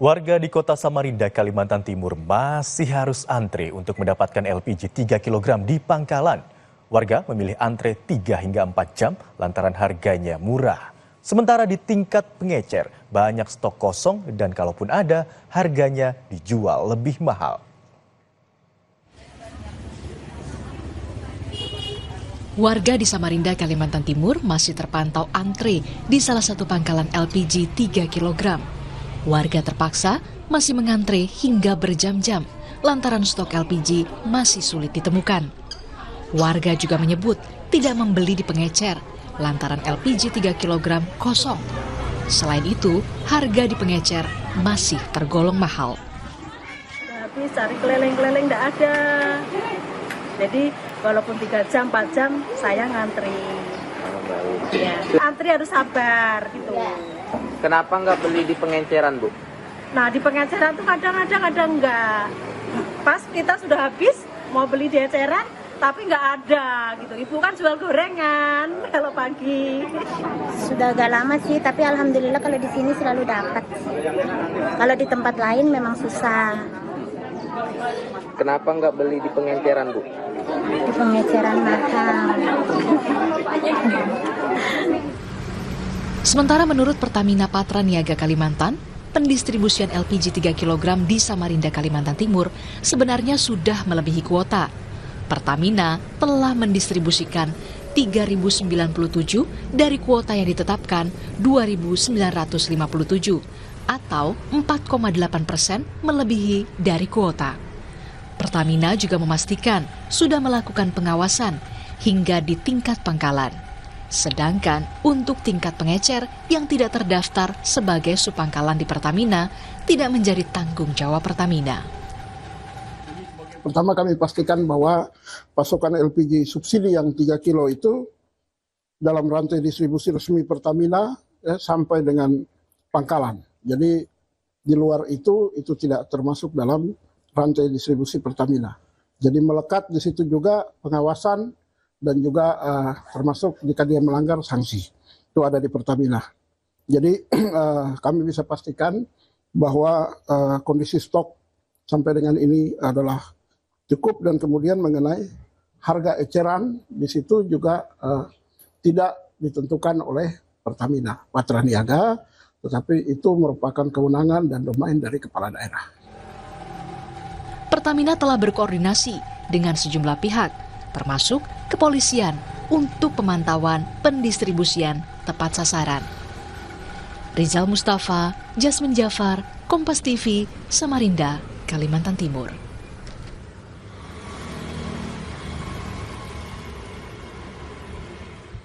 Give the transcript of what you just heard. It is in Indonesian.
Warga di kota Samarinda, Kalimantan Timur masih harus antre untuk mendapatkan LPG 3 kg di pangkalan. Warga memilih antre 3 hingga 4 jam lantaran harganya murah. Sementara di tingkat pengecer, banyak stok kosong dan kalaupun ada, harganya dijual lebih mahal. Warga di Samarinda, Kalimantan Timur masih terpantau antre di salah satu pangkalan LPG 3 kg. Warga terpaksa masih mengantre hingga berjam-jam lantaran stok LPG masih sulit ditemukan. Warga juga menyebut tidak membeli di pengecer lantaran LPG 3 kg kosong. Selain itu, harga di pengecer masih tergolong mahal. Habis cari keliling-keliling tidak ada. Jadi walaupun 3 jam, 4 jam saya ngantri. Ya, antri harus sabar gitu. Kenapa nggak beli di pengenceran, Bu? Nah, di pengenceran tuh kadang-kadang ada enggak. Pas kita sudah habis mau beli di eceran, tapi nggak ada gitu. Ibu kan jual gorengan kalau pagi. Sudah agak lama sih, tapi alhamdulillah kalau di sini selalu dapat. Kalau di tempat lain memang susah. Kenapa nggak beli di pengenceran, Bu? Di pengeceran mahal. Sementara menurut Pertamina Patra Niaga Kalimantan, pendistribusian LPG 3 kg di Samarinda, Kalimantan Timur sebenarnya sudah melebihi kuota. Pertamina telah mendistribusikan 3.097 dari kuota yang ditetapkan 2.957 atau 4,8% melebihi dari kuota. Pertamina juga memastikan sudah melakukan pengawasan hingga di tingkat pangkalan. Sedangkan untuk tingkat pengecer yang tidak terdaftar sebagai subpangkalan di Pertamina tidak menjadi tanggung jawab Pertamina. Pertama kami pastikan bahwa pasokan LPG subsidi yang 3 kilo itu dalam rantai distribusi resmi Pertamina sampai dengan pangkalan. Jadi di luar itu tidak termasuk dalam rantai distribusi Pertamina. Jadi melekat di situ juga pengawasan dan juga termasuk jika dia melanggar sanksi. Itu ada di Pertamina. Jadi kami bisa pastikan bahwa kondisi stok sampai dengan ini adalah cukup, dan kemudian mengenai harga eceran di situ juga tidak ditentukan oleh Pertamina Patra Niaga, tetapi itu merupakan kewenangan dan domain dari kepala daerah. Pertamina telah berkoordinasi dengan sejumlah pihak, termasuk kepolisian, untuk pemantauan pendistribusian tepat sasaran. Rizal Mustafa, Jasmine Jafar, Kompas TV, Samarinda, Kalimantan Timur.